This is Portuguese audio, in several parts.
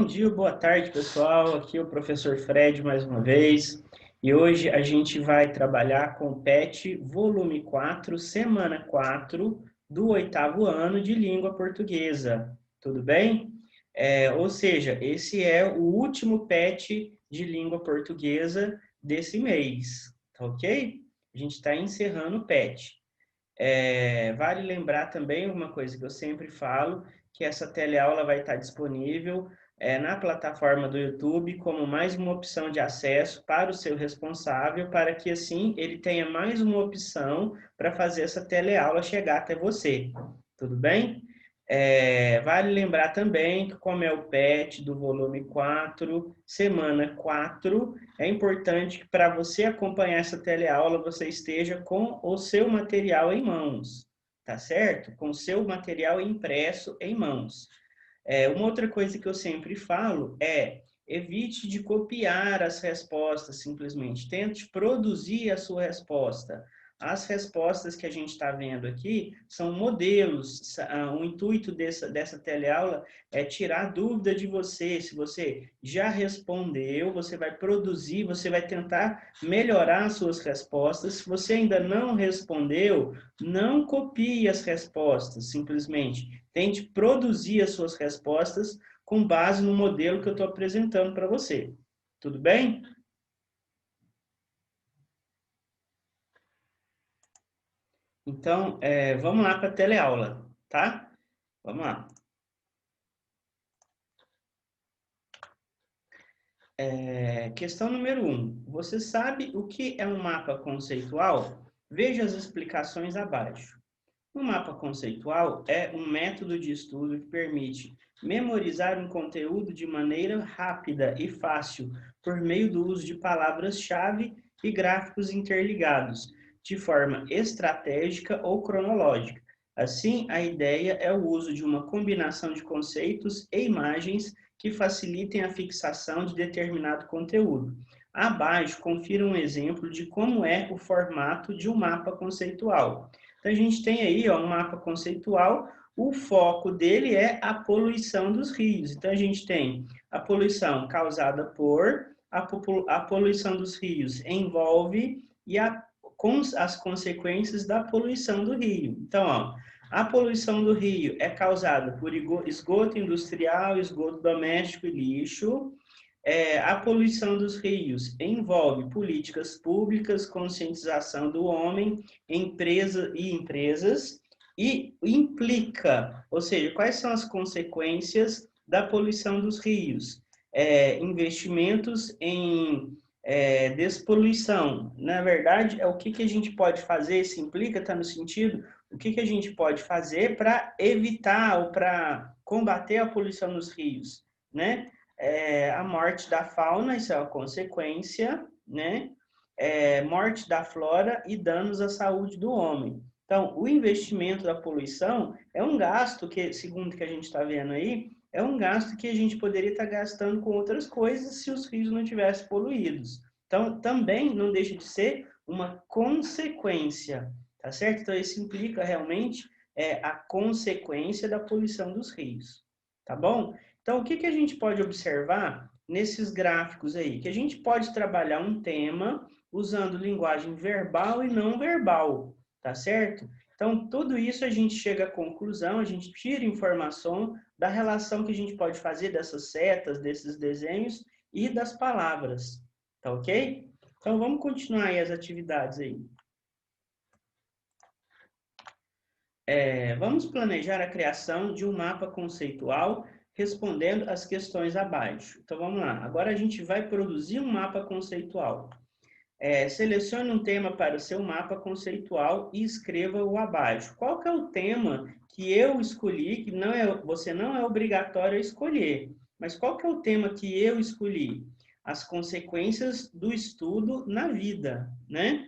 Bom dia, boa tarde, pessoal. Aqui é o professor Fred mais uma vez. E hoje a gente vai trabalhar com o PET volume 4, semana 4 do 8º ano de língua portuguesa. Tudo bem? Ou seja, esse é o último PET de língua portuguesa desse mês, tá ok? A gente está encerrando o PET. Vale lembrar também uma coisa que eu sempre falo, que essa teleaula vai estar disponível na plataforma do YouTube como mais uma opção de acesso para o seu responsável, para que assim ele tenha mais uma opção para fazer essa teleaula chegar até você. Tudo bem? Vale lembrar também que, como é o PET do volume 4, semana 4, é importante que para você acompanhar essa teleaula, você esteja com o seu material em mãos, tá certo? Com o seu material impresso em mãos. Uma outra coisa que eu sempre falo é: evite de copiar as respostas simplesmente, tente produzir a sua resposta. As respostas que a gente está vendo aqui são modelos. O intuito dessa teleaula é tirar dúvida de você. Se você já respondeu, você vai produzir, você vai tentar melhorar as suas respostas. Se você ainda não respondeu, não copie as respostas, simplesmente tente produzir as suas respostas com base no modelo que eu estou apresentando para você. Tudo bem? Então, vamos lá para a teleaula, tá? Vamos lá. Questão número 1. Você sabe o que é um mapa conceitual? Veja as explicações abaixo. Um mapa conceitual é um método de estudo que permite memorizar um conteúdo de maneira rápida e fácil por meio do uso de palavras-chave e gráficos interligados, de forma estratégica ou cronológica. Assim, a ideia é o uso de uma combinação de conceitos e imagens que facilitem a fixação de determinado conteúdo. Abaixo, confira um exemplo de como é o formato de um mapa conceitual. Então, a gente tem aí um mapa conceitual, o foco dele é a poluição dos rios. Então, a gente tem a poluição causada por, a poluição dos rios envolve e as consequências da poluição do rio. Então, ó, a poluição do rio é causada por esgoto industrial, esgoto doméstico e lixo. A poluição dos rios envolve políticas públicas, conscientização do homem, empresas, e implica, ou seja, quais são as consequências da poluição dos rios? Investimentos em despoluição. Na verdade, o que a gente pode fazer, se implica, está no sentido, o que a gente pode fazer para evitar ou para combater a poluição nos rios, né? A morte da fauna, isso é uma consequência, né? Morte da flora e danos à saúde do homem. Então, o investimento da poluição é um gasto que, segundo o que a gente está vendo aí, é um gasto que a gente poderia estar gastando com outras coisas se os rios não tivessem poluídos. Então, também não deixa de ser uma consequência, tá certo? Então, isso implica realmente a consequência da poluição dos rios, tá bom? Então, o que a gente pode observar nesses gráficos aí? Que a gente pode trabalhar um tema usando linguagem verbal e não verbal, tá certo? Então, tudo isso a gente chega à conclusão, a gente tira informação da relação que a gente pode fazer dessas setas, desses desenhos e das palavras, tá ok? Então, vamos continuar aí as atividades aí. Vamos planejar a criação de um mapa conceitual respondendo as questões abaixo. Então, vamos lá. Agora a gente vai produzir um mapa conceitual. Selecione um tema para o seu mapa conceitual e escreva-o abaixo. Qual que é o tema que eu escolhi, que você não é obrigatório a escolher, mas qual que é o tema que eu escolhi? As consequências do estudo na vida, né?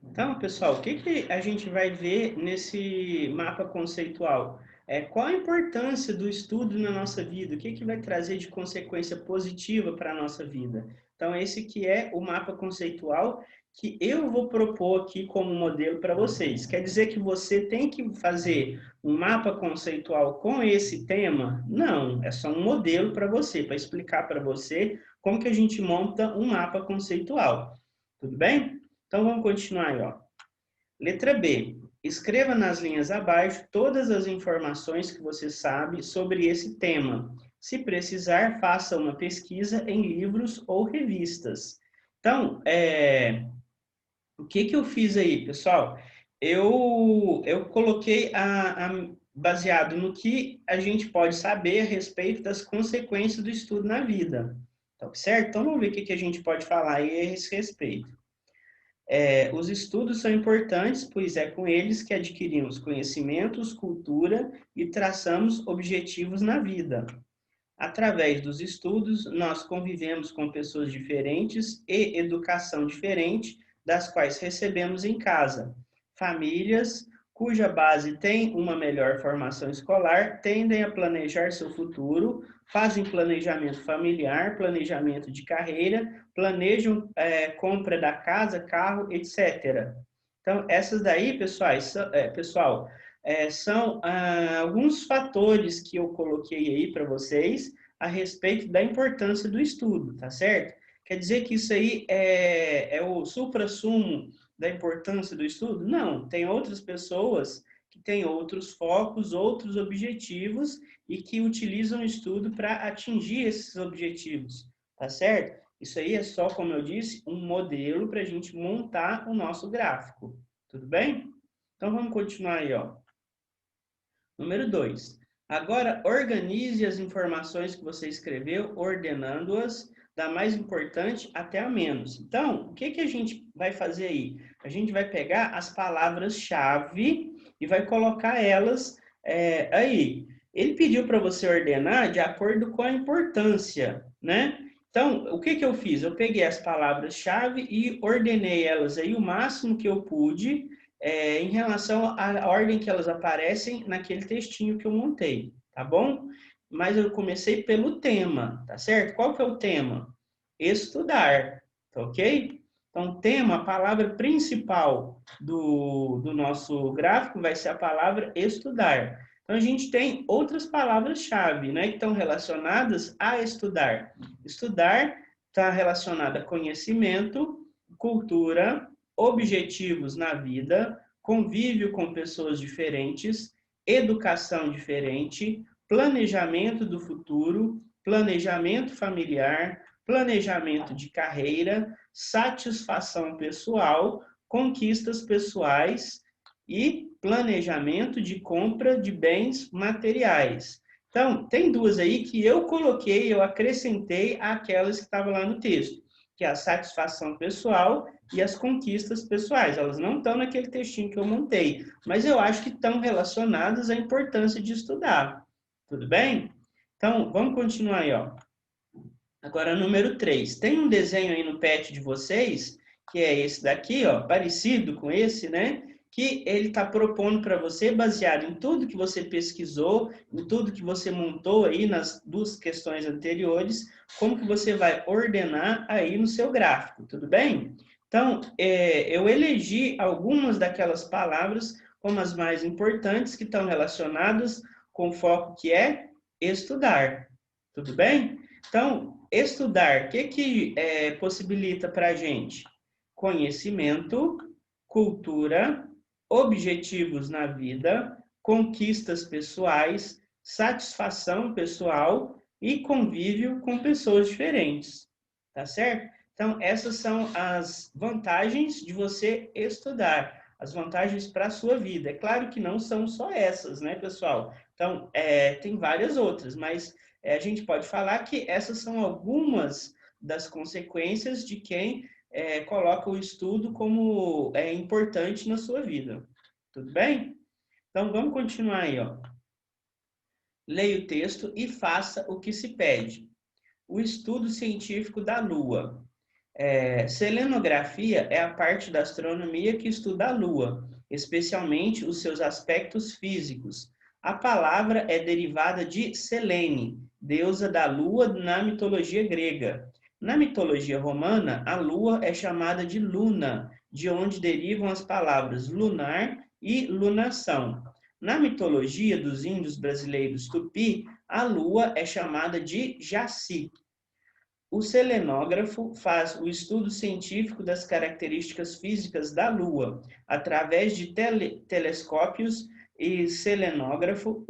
Então, pessoal, o que a gente vai ver nesse mapa conceitual? Qual a importância do estudo na nossa vida? O que vai trazer de consequência positiva para a nossa vida? Então, esse que é o mapa conceitual que eu vou propor aqui como modelo para vocês. Quer dizer que você tem que fazer um mapa conceitual com esse tema? Não, é só um modelo para você, para explicar para você como que a gente monta um mapa conceitual. Tudo bem? Então vamos continuar aí, ó. Letra B. Escreva nas linhas abaixo todas as informações que você sabe sobre esse tema. Se precisar, faça uma pesquisa em livros ou revistas. Então, o que que eu fiz aí, pessoal? Eu coloquei baseado no que a gente pode saber a respeito das consequências do estudo na vida. Tá certo? Então, vamos ver o que que a gente pode falar aí a esse respeito. Os estudos são importantes, pois é com eles que adquirimos conhecimentos, cultura e traçamos objetivos na vida. Através dos estudos, nós convivemos com pessoas diferentes e educação diferente das quais recebemos em casa. Famílias cuja base tem uma melhor formação escolar tendem a planejar seu futuro, fazem planejamento familiar, planejamento de carreira, planejam compra da casa, carro, etc. Então, essas daí, pessoal, são alguns fatores que eu coloquei aí para vocês a respeito da importância do estudo, tá certo? Quer dizer que isso aí é o suprassumo da importância do estudo? Não, tem outras pessoas que têm outros focos, outros objetivos e que utilizam o estudo para atingir esses objetivos, tá certo? Isso aí é só, como eu disse, um modelo para a gente montar o nosso gráfico, tudo bem? Então vamos continuar aí, ó. Número 2. Agora, organize as informações que você escreveu, ordenando-as da mais importante até a menos. Então, o que que a gente vai fazer aí? A gente vai pegar as palavras-chave e vai colocar elas aí. Ele pediu para você ordenar de acordo com a importância, né? Então, o que que eu fiz? Eu peguei as palavras-chave e ordenei elas aí o máximo que eu pude, em relação à ordem que elas aparecem naquele textinho que eu montei, tá bom? Mas eu comecei pelo tema, tá certo? Qual que é o tema? Estudar, tá ok? Então, tema, a palavra principal do nosso gráfico vai ser a palavra estudar. Então, a gente tem outras palavras-chave, né, que estão relacionadas a estudar. Estudar está relacionado a conhecimento, cultura, objetivos na vida, convívio com pessoas diferentes, educação diferente, planejamento do futuro, planejamento familiar, planejamento de carreira, satisfação pessoal, conquistas pessoais e planejamento de compra de bens materiais. Então, tem duas aí que eu coloquei, eu acrescentei àquelas que estavam lá no texto, que é a satisfação pessoal e as conquistas pessoais. Elas não estão naquele textinho que eu montei, mas eu acho que estão relacionadas à importância de estudar. Tudo bem? Então, vamos continuar aí, ó. Agora, número 3. Tem um desenho aí no pet de vocês, que é esse daqui, ó, parecido com esse, né? Que ele está propondo para você, baseado em tudo que você pesquisou, em tudo que você montou aí nas duas questões anteriores, como que você vai ordenar aí no seu gráfico, tudo bem? Então, eu elegi algumas daquelas palavras como as mais importantes que estão relacionadas com o foco que é estudar, tudo bem? Então, estudar, o que possibilita para a gente? Conhecimento, cultura, objetivos na vida, conquistas pessoais, satisfação pessoal e convívio com pessoas diferentes. Tá certo? Então, essas são as vantagens de você estudar, as vantagens para a sua vida. É claro que não são só essas, né, pessoal? Então, tem várias outras, mas a gente pode falar que essas são algumas das consequências de quem coloca o estudo como importante na sua vida. Tudo bem? Então, vamos continuar aí, ó. Leia o texto e faça o que se pede. O estudo científico da Lua. Selenografia é a parte da astronomia que estuda a Lua, especialmente os seus aspectos físicos. A palavra é derivada de Selene, deusa da Lua na mitologia grega. Na mitologia romana, a lua é chamada de luna, de onde derivam as palavras lunar e lunação. Na mitologia dos índios brasileiros tupi, a lua é chamada de jaci. O selenógrafo faz o estudo científico das características físicas da Lua, através de telescópios, e o selenógrafo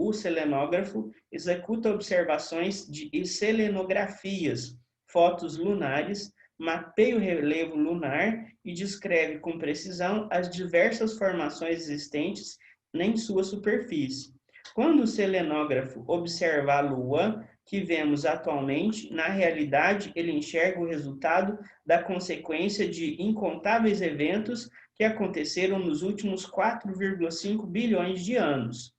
executa observações e selenografias, fotos lunares, mapeia o relevo lunar e descreve com precisão as diversas formações existentes em sua superfície. Quando o selenógrafo observa a Lua, que vemos atualmente, na realidade, ele enxerga o resultado da consequência de incontáveis eventos que aconteceram nos últimos 4,5 bilhões de anos.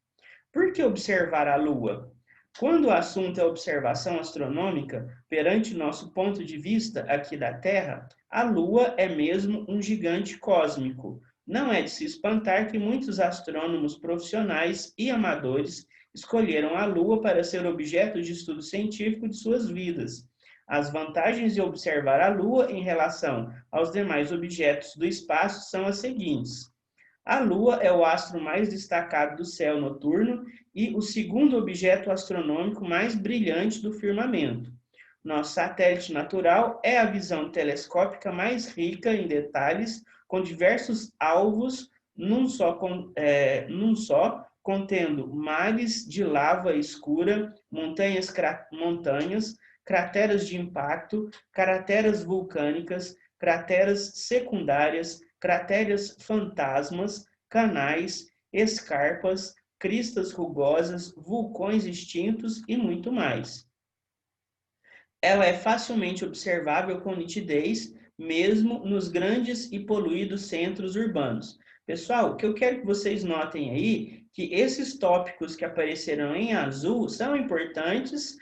Por que observar a Lua? Quando o assunto é observação astronômica, perante nosso ponto de vista aqui da Terra, a Lua é mesmo um gigante cósmico. Não é de se espantar que muitos astrônomos profissionais e amadores escolheram a Lua para ser objeto de estudo científico de suas vidas. As vantagens de observar a Lua em relação aos demais objetos do espaço são as seguintes. A Lua é o astro mais destacado do céu noturno e o segundo objeto astronômico mais brilhante do firmamento. Nosso satélite natural é a visão telescópica mais rica em detalhes, com diversos alvos num só, contendo mares de lava escura, montanhas, crateras de impacto, crateras vulcânicas, crateras secundárias, crateras fantasmas, canais, escarpas, cristas rugosas, vulcões extintos e muito mais. Ela é facilmente observável com nitidez, mesmo nos grandes e poluídos centros urbanos. Pessoal, o que eu quero que vocês notem aí, que esses tópicos que aparecerão em azul são importantes,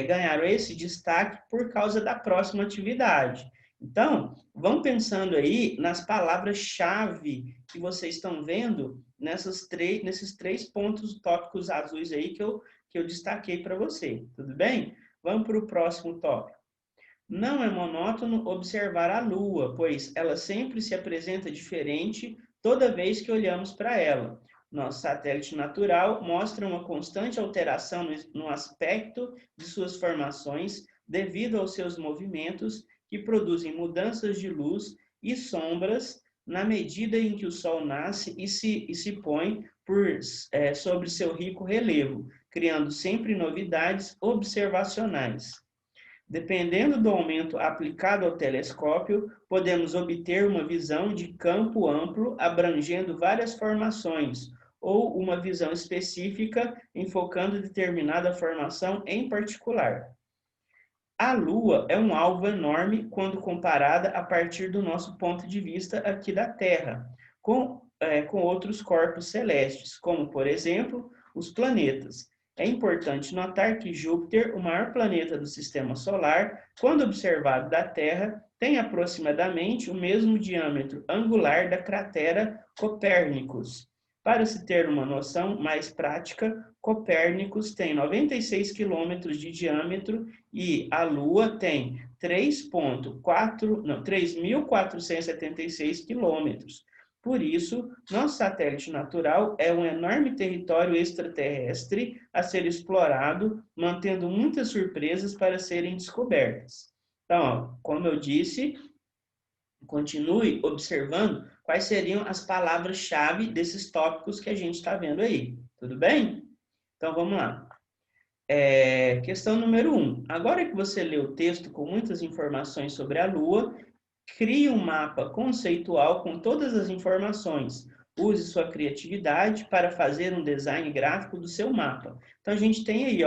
ganharam esse destaque por causa da próxima atividade. Então, vão pensando aí nas palavras-chave que vocês estão vendo nesses três pontos tópicos azuis aí que eu destaquei para você, tudo bem? Vamos para o próximo tópico. Não é monótono observar a Lua, pois ela sempre se apresenta diferente toda vez que olhamos para ela. Nosso satélite natural mostra uma constante alteração no aspecto de suas formações devido aos seus movimentos que produzem mudanças de luz e sombras na medida em que o Sol nasce e se põe sobre seu rico relevo, criando sempre novidades observacionais. Dependendo do aumento aplicado ao telescópio, podemos obter uma visão de campo amplo abrangendo várias formações, ou uma visão específica enfocando determinada formação em particular. A Lua é um alvo enorme quando comparada a partir do nosso ponto de vista aqui da Terra, com outros corpos celestes, como, por exemplo, os planetas. É importante notar que Júpiter, o maior planeta do Sistema Solar, quando observado da Terra, tem aproximadamente o mesmo diâmetro angular da cratera Copérnicus. Para se ter uma noção mais prática, Copérnicus tem 96 quilômetros de diâmetro e a Lua tem 3.476 quilômetros. Por isso, nosso satélite natural é um enorme território extraterrestre a ser explorado, mantendo muitas surpresas para serem descobertas. Então, como eu disse, continue observando quais seriam as palavras-chave desses tópicos que a gente está vendo aí. Tudo bem? Então, vamos lá. Questão número 1. Agora que você leu o texto com muitas informações sobre a Lua, crie um mapa conceitual com todas as informações. Use sua criatividade para fazer um design gráfico do seu mapa. Então, a gente tem aí,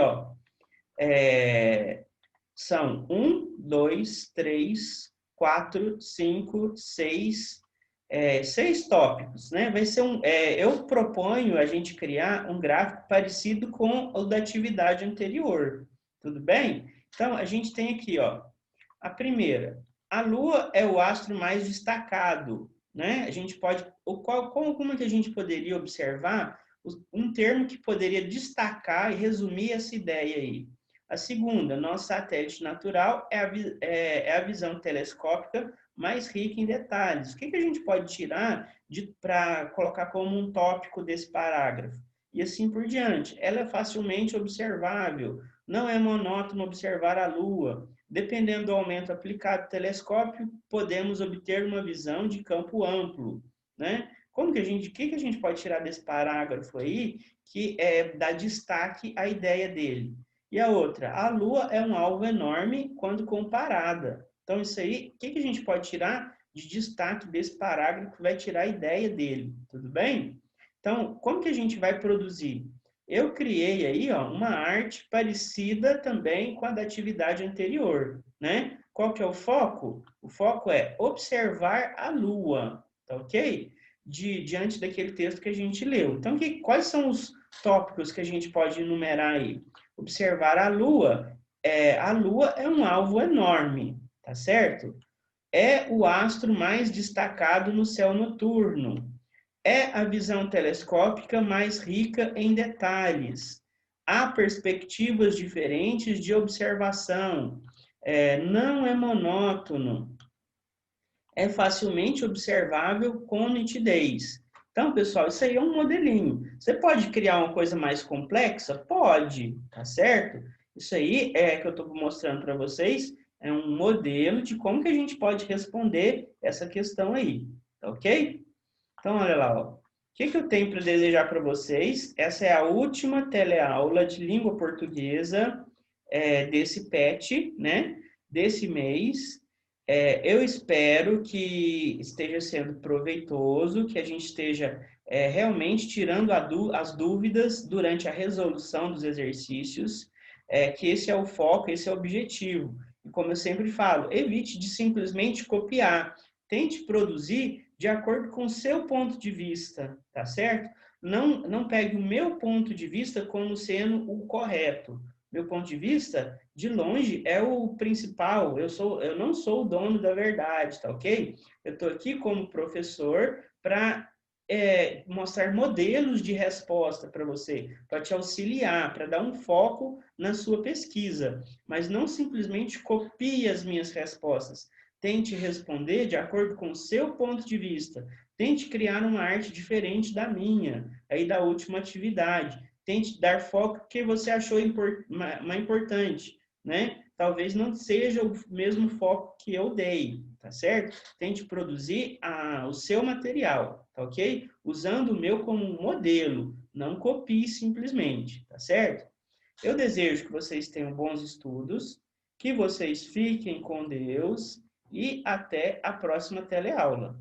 são 1, 2, 3, 4, 5, 6, 6 tópicos, né? Vai ser eu proponho a gente criar um gráfico parecido com o da atividade anterior, tudo bem? Então, a gente tem aqui, a primeira. A Lua é o astro mais destacado, né? A gente pode, como que a gente poderia observar um termo que poderia destacar e resumir essa ideia aí? A segunda, nosso satélite natural é a visão telescópica mais rica em detalhes. O que a gente pode tirar para colocar como um tópico desse parágrafo? E assim por diante. Ela é facilmente observável, não é monótono observar a Lua. Dependendo do aumento aplicado ao telescópio, podemos obter uma visão de campo amplo, né? O que a gente pode tirar desse parágrafo aí que dá destaque à ideia dele? E a outra, a Lua é um alvo enorme quando comparada. Então, isso aí, o que a gente pode tirar de destaque desse parágrafo que vai tirar a ideia dele? Tudo bem? Então, como que a gente vai produzir? Eu criei aí uma arte parecida também com a da atividade anterior, né? Qual que é o foco? O foco é observar a Lua, tá ok? Diante daquele texto que a gente leu. Então, quais são os tópicos que a gente pode enumerar aí? Observar a Lua. A Lua é um alvo enorme, tá certo? É o astro mais destacado no céu noturno. É a visão telescópica mais rica em detalhes. Há perspectivas diferentes de observação. Não é monótono. É facilmente observável com nitidez. Então, pessoal, isso aí é um modelinho. Você pode criar uma coisa mais complexa? Pode, tá certo? Isso aí que eu estou mostrando para vocês é um modelo de como que a gente pode responder essa questão aí, tá ok? Então, olha lá, ó. O que eu tenho para desejar para vocês? Essa é a última teleaula de língua portuguesa desse PET, né? Desse mês. Eu espero que esteja sendo proveitoso, que a gente esteja realmente tirando as dúvidas durante a resolução dos exercícios, que esse é o foco, esse é o objetivo. E como eu sempre falo, evite de simplesmente copiar. Tente produzir de acordo com o seu ponto de vista, tá certo? Não pegue o meu ponto de vista como sendo o correto. Meu ponto de vista, de longe, é o principal. Eu não sou o dono da verdade, tá ok? Eu estou aqui como professor para mostrar modelos de resposta para você, para te auxiliar, para dar um foco na sua pesquisa, mas não simplesmente copie as minhas respostas. Tente responder de acordo com o seu ponto de vista. Tente criar uma arte diferente da minha, aí da última atividade. Tente dar foco que você achou mais importante, né? Talvez não seja o mesmo foco que eu dei, tá certo? Tente produzir o seu material, tá ok? Usando o meu como modelo, não copie simplesmente, tá certo? Eu desejo que vocês tenham bons estudos, que vocês fiquem com Deus e até a próxima teleaula.